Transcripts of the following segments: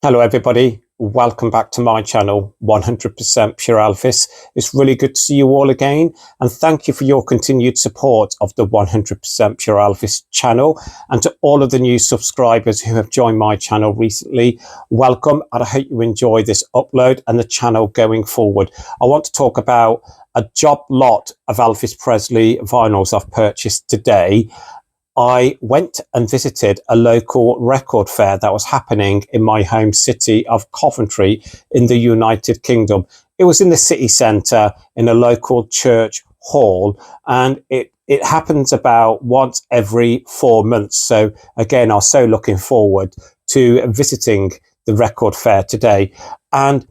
Hello everybody, welcome back to my channel 100% Pure Elvis. It's really good to see you all again, and thank you for your continued support of the 100% Pure Elvis channel. And to all of the new subscribers who have joined my channel recently, welcome, and I hope you enjoy this upload and the channel going forward. I want to talk about a job lot of Elvis Presley vinyls I've purchased today. I went and visited a local record fair that was happening in my home city of Coventry in the United Kingdom. It was in the city centre in a local church hall, and it happens about once every 4 months. So again, I was so looking forward to visiting the record fair today. And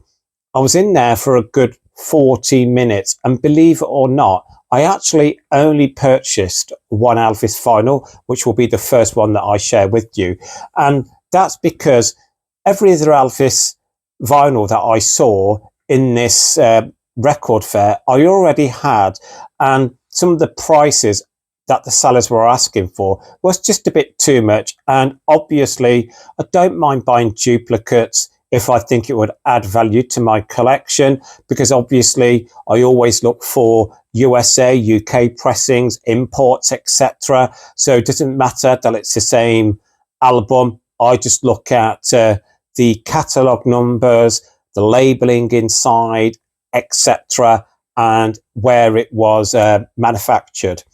I was in there for a good 40 minutes, and believe it or not, I actually only purchased one Elvis vinyl, which will be the first one that I share with you. And that's because every other Elvis vinyl that I saw in this record fair, I already had. And some of the prices that the sellers were asking for was just a bit too much. And obviously, I don't mind buying duplicates if I think it would add value to my collection, because obviously I always look for USA, UK pressings, imports, etc. So it doesn't matter that it's the same album. I just look at the catalogue numbers, the labelling inside, etc., and where it was manufactured.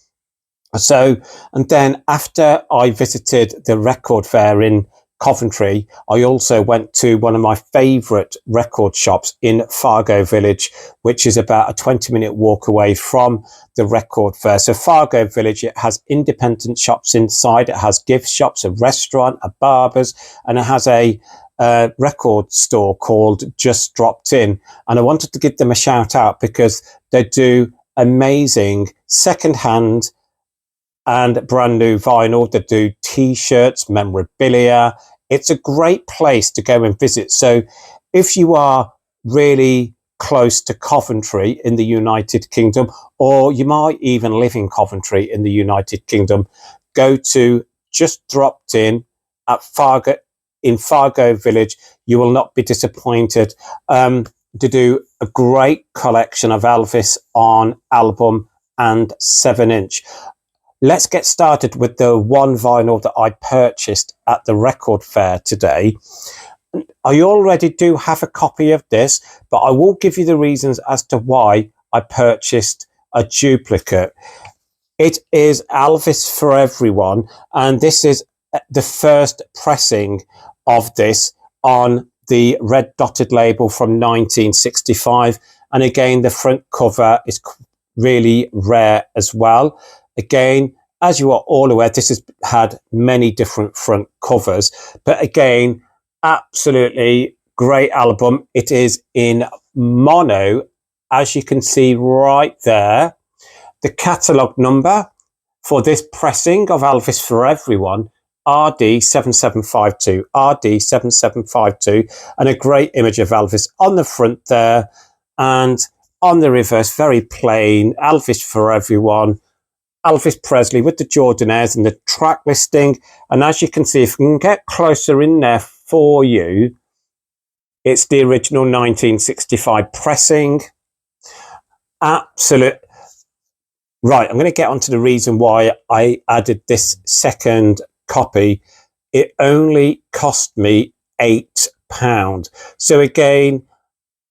So, and then after I visited the record fair in Coventry, I also went to one of my favourite record shops in Fargo Village, which is about a 20-minute walk away from the record fair. So Fargo Village, it has independent shops inside. It has gift shops, a restaurant, a barber's, and it has a record store called Just Dropped In. And I wanted to give them a shout out because they do amazing second-hand and brand new vinyl. They do t-shirts, memorabilia. It's a great place to go and visit. So if you are really close to Coventry in the United Kingdom, or you might even live in Coventry in the United Kingdom, go to Just Dropped In at Fargo Village. You will not be disappointed. To do a great collection of Elvis on album and 7-inch. Let's get started with the one vinyl that I purchased at the record fair today. I already do have a copy of this, but I will give you the reasons as to why I purchased a duplicate. It is Elvis For Everyone, and this is the first pressing of this on the red dotted label from 1965. And again, the front cover is really rare as well. Again, as you are all aware, this has had many different front covers, but again, absolutely great album. It is in mono, as you can see right there. The catalogue number for this pressing of Elvis For Everyone, RD7752, RD7752, and a great image of Elvis on the front there, and on the reverse, very plain, Elvis For Everyone, Elvis Presley with the Jordanaires and the track listing. And as you can see, if we can get closer in there for you, it's the original 1965 pressing. Absolute. Right, I'm going to get onto the reason why I added this second copy. It only cost me £8. So again,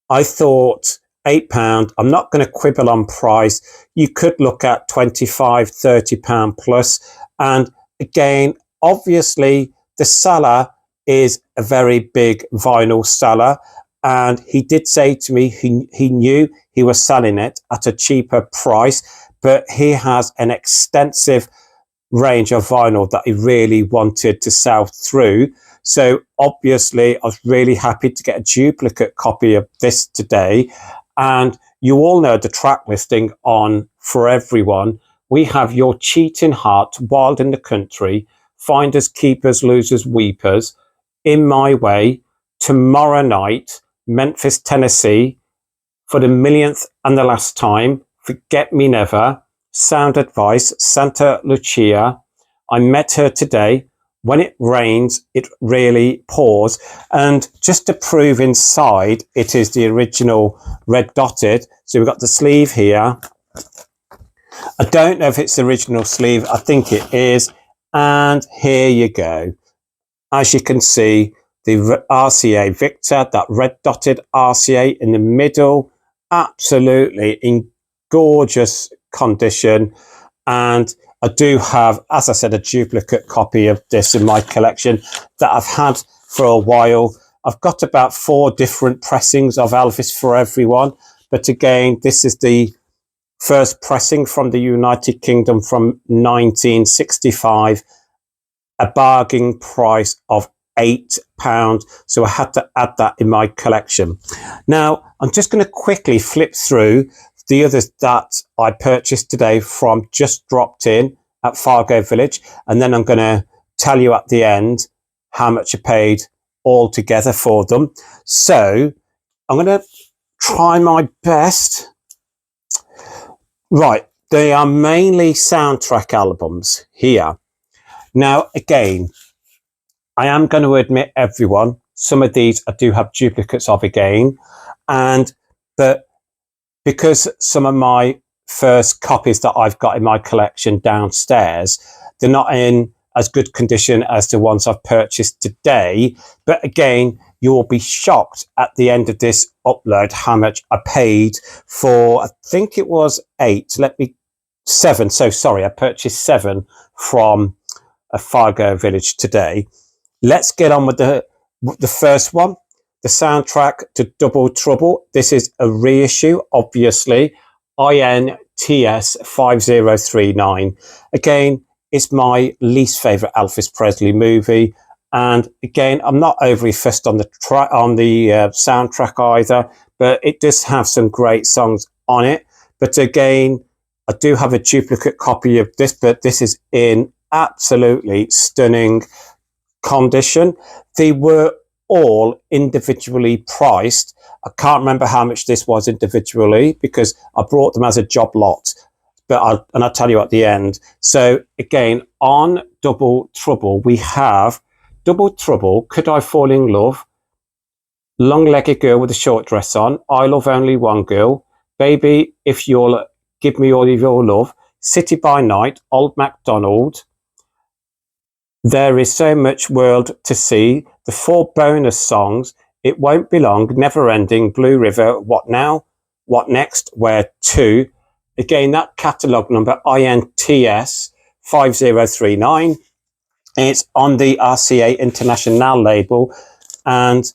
I thought £8. I'm not going to quibble on price. You could look at £25, £30 plus. And again, obviously, the seller is a very big vinyl seller. And he did say to me he knew he was selling it at a cheaper price, but he has an extensive range of vinyl that he really wanted to sell through. So obviously, I was really happy to get a duplicate copy of this today. And you all know the track listing on For Everyone. We have Your Cheating Heart, Wild in the Country, Finders, Keepers, Losers, Weepers, In My Way, Tomorrow Night, Memphis, Tennessee, For the Millionth and the Last Time, Forget Me Never, Sound Advice, Santa Lucia, I Met Her Today, when it rains, it really pours. And just to prove inside, it is the original red dotted. So we've got the sleeve here. I don't know if it's the original sleeve. I think it is. And here you go. As you can see, the RCA Victor, that red dotted RCA in the middle, absolutely in gorgeous condition. And I do have, as I said, a duplicate copy of this in my collection that I've had for a while. I've got about 4 different pressings of Elvis For Everyone. But again, this is the first pressing from the United Kingdom from 1965, a bargain price of £8. So I had to add that in my collection. Now, I'm just going to quickly flip through the others that I purchased today from Just Dropped In at Fargo Village. And then I'm going to tell you at the end how much I paid altogether for them. So I'm going to try my best. Right, they are mainly soundtrack albums here. Now, again, I am going to admit, everyone, some of these I do have duplicates of again. But because some of my first copies that I've got in my collection downstairs, they're not in as good condition as the ones I've purchased today. But again, you will be shocked at the end of this upload how much I paid for, I think it was 7. So sorry, I purchased 7 from a Fargo Village today. Let's get on with the first one, the soundtrack to Double Trouble. This is a reissue, obviously, INTS 5039. Again, it's my least favourite Elvis Presley movie. And again, I'm not overly fussed on the soundtrack either, but it does have some great songs on it. But again, I do have a duplicate copy of this, but this is in absolutely stunning condition. They were all individually priced. I can't remember how much this was individually because I brought them as a job lot, but I'll tell you at the end. So again, on Double Trouble, we have Double Trouble, Could I Fall in Love, Long-Legged Girl with a Short Dress On, I Love Only One Girl, Baby If You'll Give Me All of Your Love, City by Night, Old MacDonald, There Is So Much World to See, the 4 bonus songs, It Won't Be Long, Never Ending, Blue River, What Now, What Next, Where To. Again, that catalogue number, INTS 5039. It's on the RCA International label, and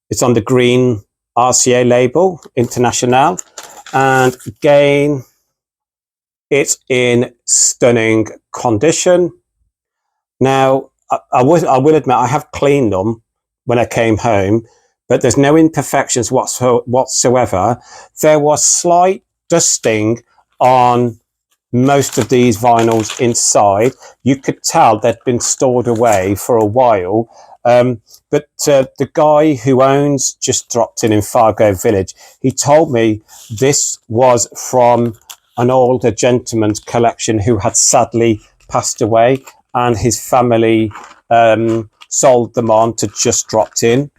it's on the green RCA label, International. And again, it's in stunning condition. Now, I will admit I have cleaned them when I came home, but there's no imperfections whatsoever. There was slight dusting on most of these vinyls inside. You could tell they'd been stored away for a while. But the guy who owns Just Dropped In Fargo Village, he told me this was from an older gentleman's collection who had sadly passed away, and his family sold them on to Just Dropped In.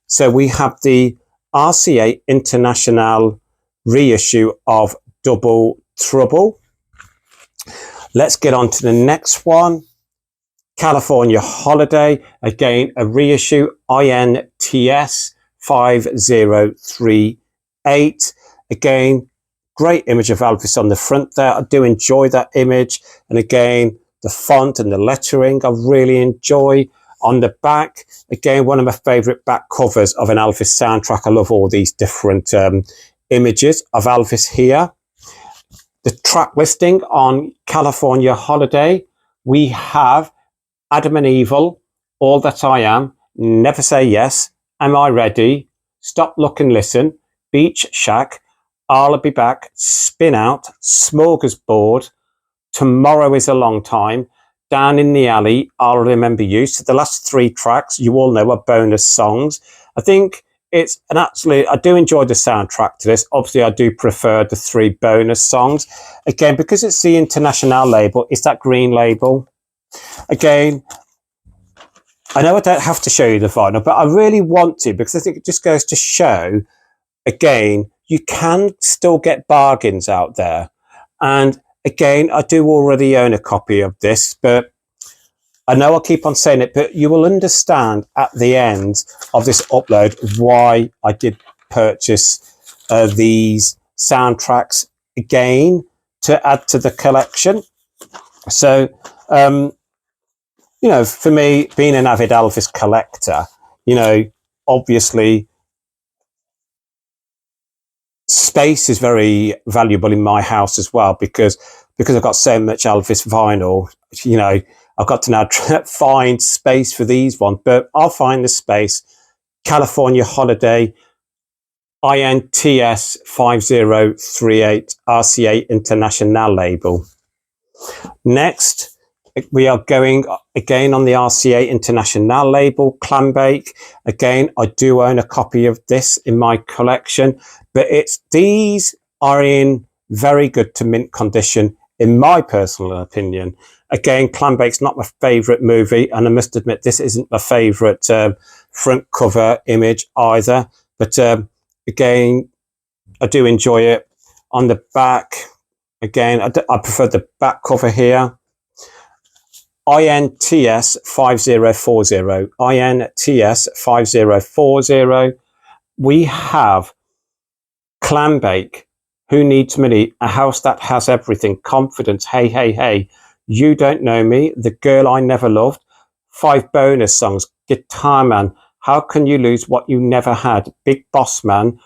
So we have the RCA International reissue of Double Trouble. Let's get on to the next one. California Holiday, again a reissue, INTS 5038. Again, great image of Elvis on the front there. I do enjoy that image. And again, the font and the lettering I really enjoy. On the back, again, one of my favourite back covers of an Elvis soundtrack. I love all these different images of Elvis here. The track listing on California Holiday, we have Adam and Evil, All That I Am, Never Say Yes, Am I Ready, Stop, Look and Listen, Beach Shack, I'll Be Back, Spin Out, Smorgasbord, Tomorrow Is a Long Time, Down in the Alley, I'll Remember You. So the last 3 tracks, you all know, are bonus songs. I think it's an absolute, I do enjoy the soundtrack to this. Obviously, I do prefer the 3 bonus songs. Again, because it's the International label, it's that green label. Again, I know I don't have to show you the vinyl, but I really want to, because I think it just goes to show, again, you can still get bargains out there. And again, I do already own a copy of this, but I know I keep on saying it, but you will understand at the end of this upload why I did purchase these soundtracks again to add to the collection. So, you know, for me, being an avid Elvis collector, you know, obviously space is very valuable in my house as well, because I've got so much Elvis vinyl, you know, I've got to now find space for these ones, but I'll find the space. California Holiday, INTS 5038 RCA International label. Next, we are going again on the RCA International label, Clambake. Again, I do own a copy of this in my collection, but these are in very good to mint condition, in my personal opinion. Again, Clambake's not my favourite movie, and I must admit this isn't my favourite front cover image either. But again, I do enjoy it. On the back, again, I prefer the back cover here. INTS 5040. INTS 5040. We have Clambake. Who needs money? A house that has everything. Confidence. Hey, hey, hey. You don't know me. The girl I never loved. 5 bonus songs. Guitar Man. How can you lose what you never had? Big Boss Man.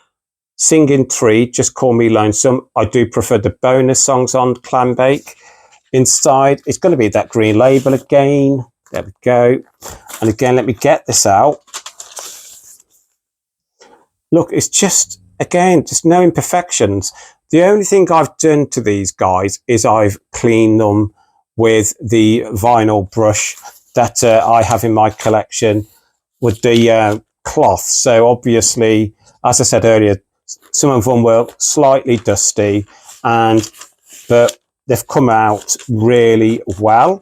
Singing 3. Just Call Me Lonesome. I do prefer the bonus songs on Clambake. Inside, it's going to be that green label again. There we go. And again, let me get this out. Look, it's just, again, just no imperfections. The only thing I've done to these guys is I've cleaned them with the vinyl brush that I have in my collection with the cloth. So obviously, as I said earlier, some of them were slightly dusty, but they've come out really well.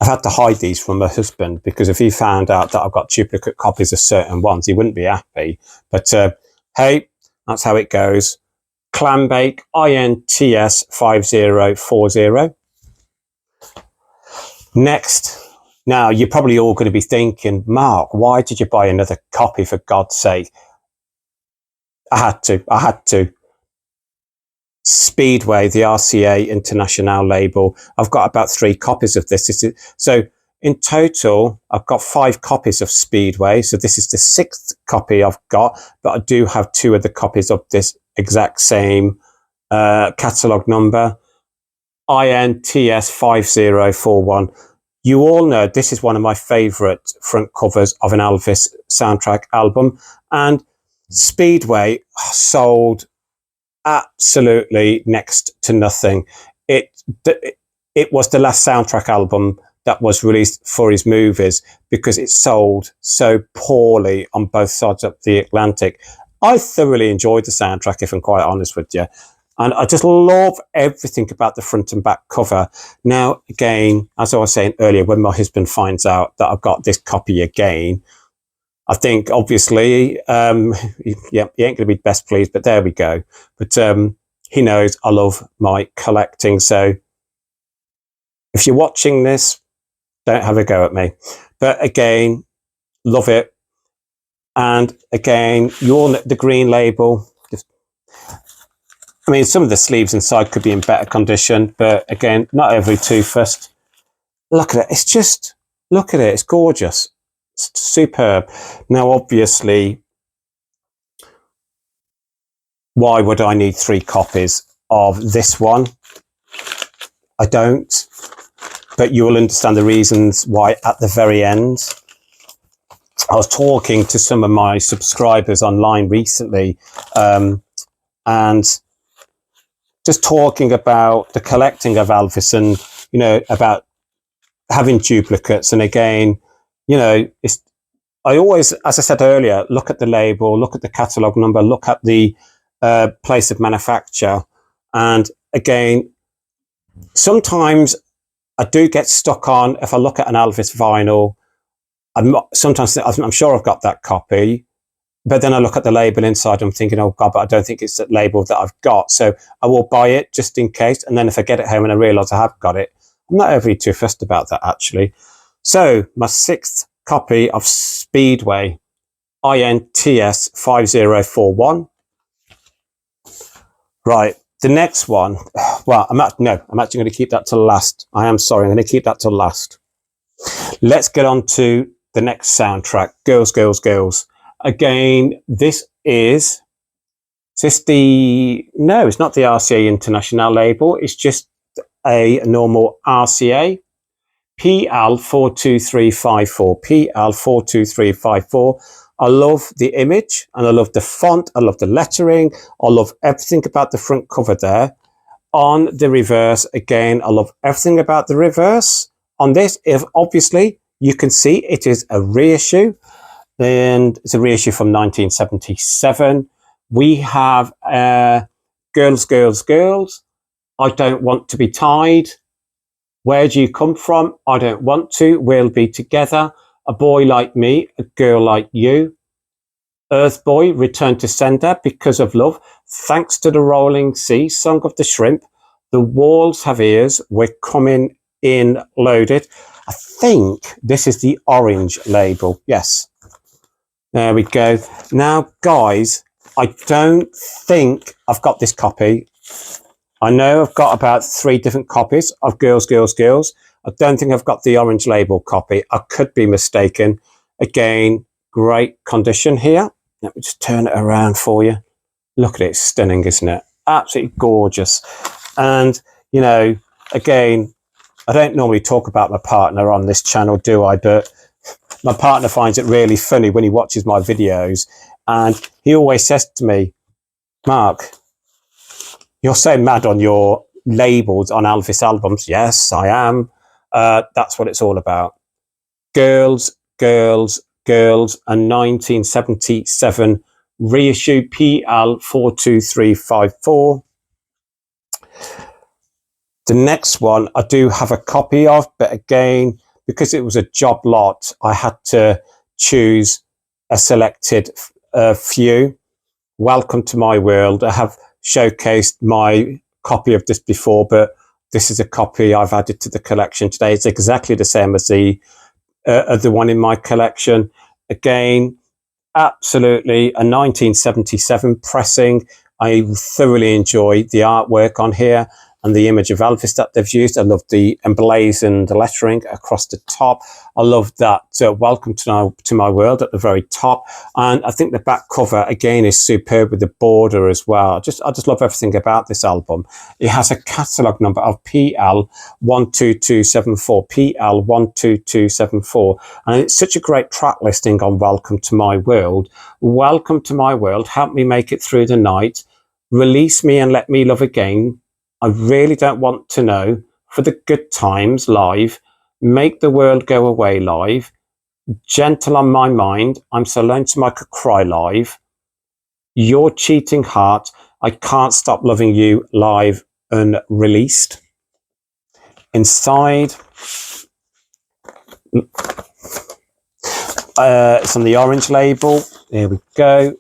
I've had to hide these from my husband, because if he found out that I've got duplicate copies of certain ones, he wouldn't be happy. But hey, that's how it goes. Clambake, INTS 5040. Next. Now, you're probably all going to be thinking, Mark, why did you buy another copy, for God's sake? I had to. Speedway, the RCA International label. I've got about 3 copies of this. So in total, I've got 5 copies of Speedway. So this is the 6th copy I've got, but I do have 2 other copies of this exact same catalogue number. INTS 5041. You all know this is one of my favourite front covers of an Elvis soundtrack album, and Speedway sold absolutely next to nothing. It was the last soundtrack album that was released for his movies, because it sold so poorly on both sides of the Atlantic. I thoroughly enjoyed the soundtrack, if I'm quite honest with you. And I just love everything about the front and back cover. Now, again, as I was saying earlier, when my husband finds out that I've got this copy again, I think, obviously, he ain't going to be best pleased, but there we go. But he knows I love my collecting. So if you're watching this, don't have a go at me. But again, love it. And again, the green label. I mean, some of the sleeves inside could be in better condition, but again, not every too fussed. Look at it. It's just, look at it. It's gorgeous. It's superb. Now, obviously, why would I need 3 copies of this one? I don't. But you will understand the reasons why at the very end. I was talking to some of my subscribers online recently, and just talking about the collecting of Elvis, and, you know, about having duplicates. And again, you know, I always, as I said earlier, look at the label, look at the catalogue number, look at the place of manufacture. And again, sometimes I do get stuck on, if I look at an Elvis vinyl, sometimes I'm sure I've got that copy, but then I look at the label inside, I'm thinking, oh God, but I don't think it's the label that I've got. So I will buy it just in case. And then if I get it home and I realise I have got it, I'm not overly too fussed about that, actually. So my 6th copy of Speedway, INTS 5041. Right, the next one, well, I'm actually going to keep that till last. I am sorry, I'm going to keep that till last. Let's get on to the next soundtrack, Girls, Girls, Girls. Again, this is no, it's not the RCA International label. It's just a normal RCA. PL42354, PL42354. I love the image and I love the font. I love the lettering. I love everything about the front cover there. On the reverse, again, I love everything about the reverse. On this, if obviously you can see it is a reissue, and it's a reissue from 1977. We have Girls, Girls, Girls. I don't want to be tied. Where do you come from? I don't want to. We'll be together. A boy like me, a girl like you. Earth Boy, Return to Sender, Because of Love, Thanks to the Rolling Sea, Song of the Shrimp, The Walls Have Ears, We're Coming In Loaded. I think this is the orange label. Yes. There we go. Now, guys, I don't think I've got this copy. I know I've got about 3 different copies of Girls, Girls, Girls. I don't think I've got the orange label copy. I could be mistaken. Again, great condition here. Let me just turn it around for you. Look at it. It's stunning, isn't it? Absolutely gorgeous. And, you know, again, I don't normally talk about my partner on this channel, do I? But my partner finds it really funny when he watches my videos. And he always says to me, Mark, you're so mad on your labels on Elvis albums. Yes, I am. That's what it's all about. Girls, Girls, Girls, a 1977 reissue PL42354. The next one I do have a copy of, but again, because it was a job lot, I had to choose a selected few. Welcome to My World. I have showcased my copy of this before, but this is a copy I've added to the collection today. It's exactly the same as the one in my collection. Again, absolutely a 1977 pressing. I thoroughly enjoy the artwork on here and the image of Elvis that they've used. I love the emblazoned lettering across the top. I love that Welcome to My World at the very top. And I think the back cover, again, is superb with the border as well. I just love everything about this album. It has a catalogue number of PL12274, PL12274. And it's such a great track listing on Welcome to My World. Welcome to My World, help me make it through the night. Release me and let me love again. I really don't want to know. For the good times, live. Make the world go away, live. Gentle on my mind. I'm so lonesome I could cry, live. Your cheating heart. I can't stop loving you, live, unreleased. Inside. It's on the orange label. There we go.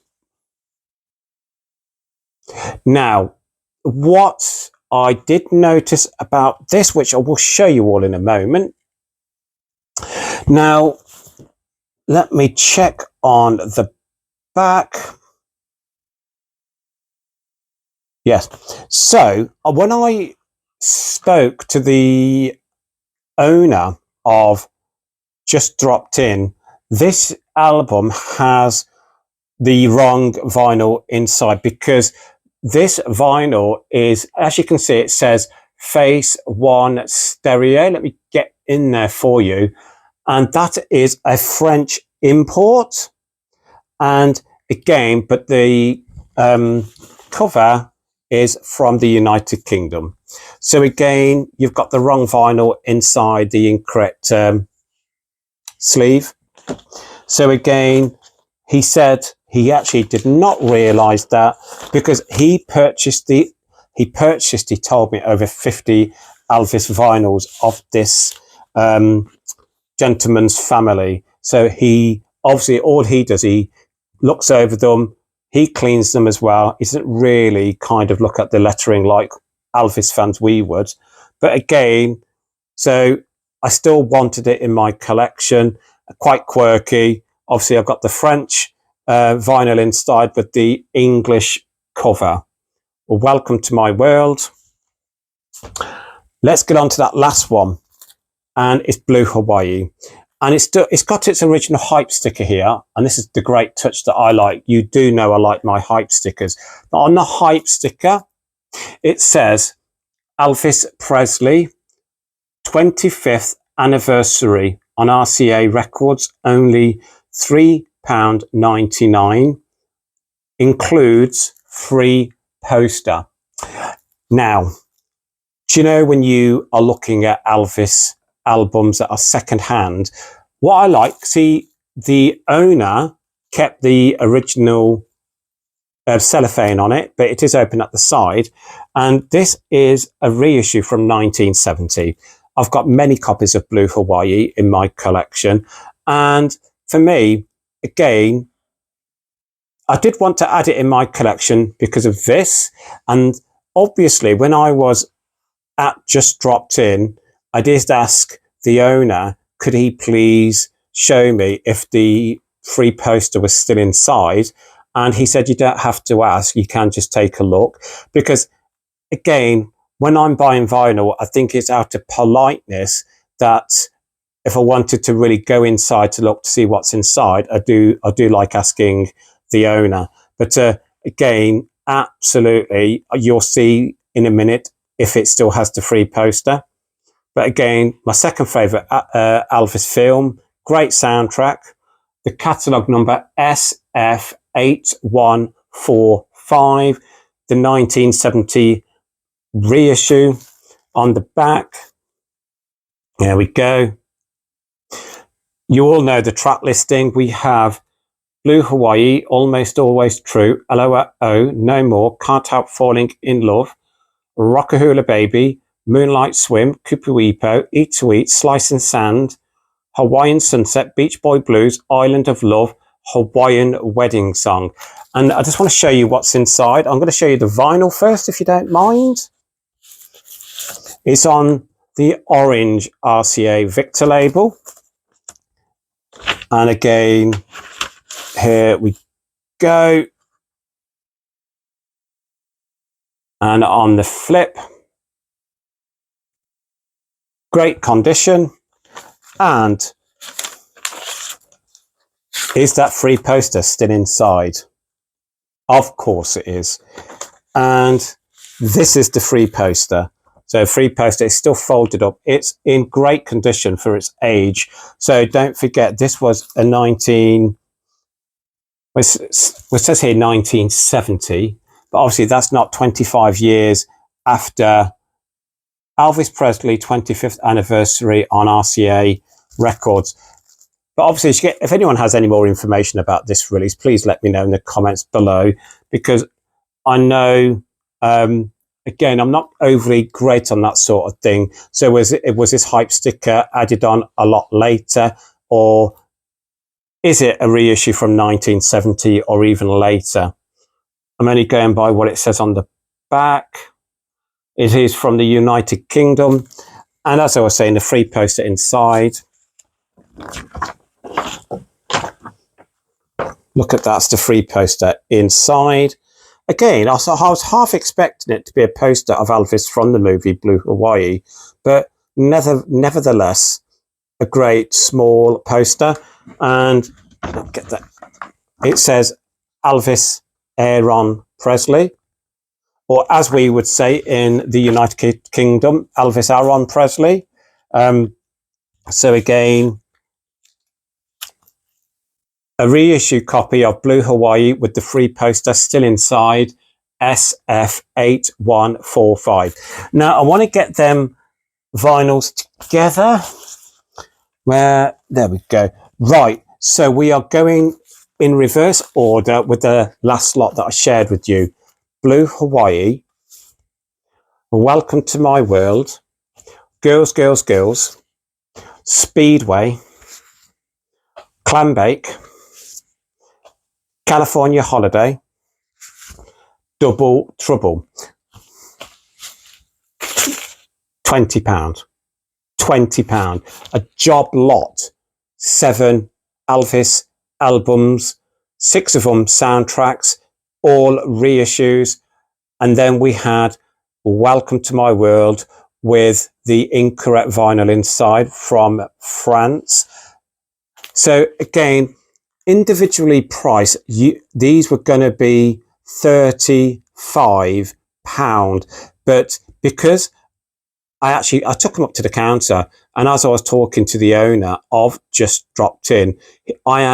Now, what I did notice about this, which I will show you all in a moment. Now, let me check on the back. Yes. So when I spoke to the owner of Just Dropped In, this album has the wrong vinyl inside, because this vinyl is, as you can see, it says Phase 1 stereo. Let me get in there for you. And that is a French import. And again, but the cover is from the United Kingdom. So again, you've got the wrong vinyl inside the incorrect sleeve. So again, he said he actually did not realise that, because he told me, over 50 Elvis vinyls of this gentleman's family. So he obviously, all he does, he looks over them, he cleans them as well. He doesn't really kind of look at the lettering like Elvis fans we would. But again, so I still wanted it in my collection, quite quirky. Obviously, I've got the French vinyl inside with the English cover. Well, welcome to my world. Let's get on to that last one, and it's Blue Hawaii. And it's got its original hype sticker here, and this is the great touch that I like. You do know I like my hype stickers. But on the hype sticker, it says Elvis Presley 25th anniversary on RCA Records, only £3.99, includes free poster. Now, do you know when you are looking at Elvis albums that are secondhand, what I like, see, the owner kept the original cellophane on it, but it is open at the side, and this is a reissue from 1970. I've got many copies of Blue Hawaii in my collection, and for me, again, I did want to add it in my collection because of this, and obviously when I was at Just Dropped In, I did ask the owner, could he please show me if the free poster was still inside, and he said you don't have to ask, you can just take a look, because again, when I'm buying vinyl, I think it's out of politeness that if I wanted to really go inside to look to see what's inside, I do like asking the owner. But again, absolutely, you'll see in a minute if it still has the free poster. But again, my second favourite Elvis film, great soundtrack, the catalogue number SF8145, the 1970 reissue on the back. There we go. You all know the track listing. We have Blue Hawaii, Almost Always True, LOO, No More, Can't Help Falling in Love, Rockahula Baby, Moonlight Swim, Kupuipo, Eat to Eat, Slice and Sand, Hawaiian Sunset, Beach Boy Blues, Island of Love, Hawaiian Wedding Song. And I just want to show you what's inside. I'm going to show you the vinyl first, if you don't mind. It's on the orange RCA Victor label. And again, here we go. And on the flip, great condition. And is that free poster still inside? Of course it is. And this is the free poster. So free poster is still folded up. It's in great condition for its age. So don't forget, this was a it says here 1970, but obviously that's not 25 years after Elvis Presley 25th anniversary on RCA Records. But obviously, if anyone has any more information about this release, please let me know in the comments below, because I know, again, I'm not overly great on that sort of thing. So was this hype sticker added on a lot later, or is it a reissue from 1970 or even later? I'm only going by what it says on the back. It is from the United Kingdom. And as I was saying, the free poster inside. Look at that's the free poster inside. Again, I was half expecting it to be a poster of Elvis from the movie Blue Hawaii, but nevertheless, a great small poster. And get that. It says Elvis Aaron Presley, or as we would say in the United Kingdom, Elvis Aaron Presley. So again, a reissue copy of Blue Hawaii with the free poster still inside, SF8145. Now, I want to get them vinyls together. There we go. Right, so we are going in reverse order with the last lot that I shared with you. Blue Hawaii, Welcome to My World, Girls, Girls, Girls, Speedway, Clambake, California Holiday, Double Trouble. £20. £20. A job lot. 7 Elvis albums, 6 of them soundtracks, all reissues. And then we had Welcome to My World with the incorrect vinyl inside from France. So again, individually priced, these were going to be £35, but because I took them up to the counter, and as I was talking to the owner of Just Dropped In,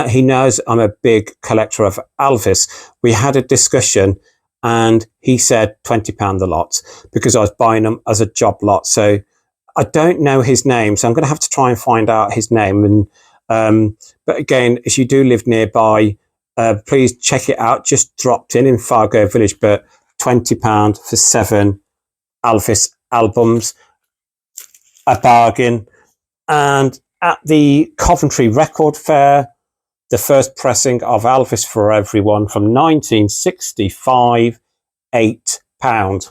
he knows I'm a big collector of Elvis. We had a discussion, and he said £20 a lot because I was buying them as a job lot. So I don't know his name, so I'm going to have to try and find out his name. And but again, if you do live nearby, please check it out. Just Dropped In Fargo Village, but £20 for 7 Elvis albums. A bargain. And at the Coventry Record Fair, the first pressing of Elvis For Everyone from 1965, £8.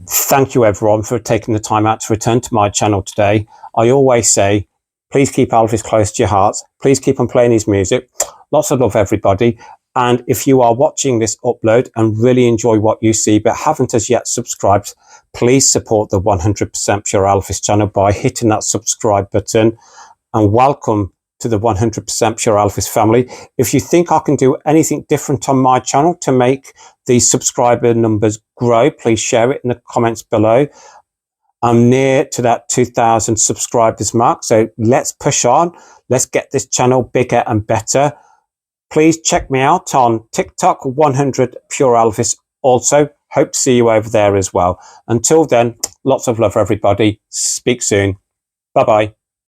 Thank you everyone for taking the time out to return to my channel today. I always say, please keep Elvis close to your hearts. Please keep on playing his music. Lots of love, everybody. And if you are watching this upload and really enjoy what you see but haven't as yet subscribed, please support the 100% Pure Elvis channel by hitting that subscribe button. And welcome to the 100% Pure Elvis family. If you think I can do anything different on my channel to make the subscriber numbers grow, please share it in the comments below. I'm near to that 2,000 subscribers mark, so let's push on. Let's get this channel bigger and better. Please check me out on TikTok, 100 Pure Elvis. Also, hope to see you over there as well. Until then, lots of love, everybody. Speak soon. Bye-bye.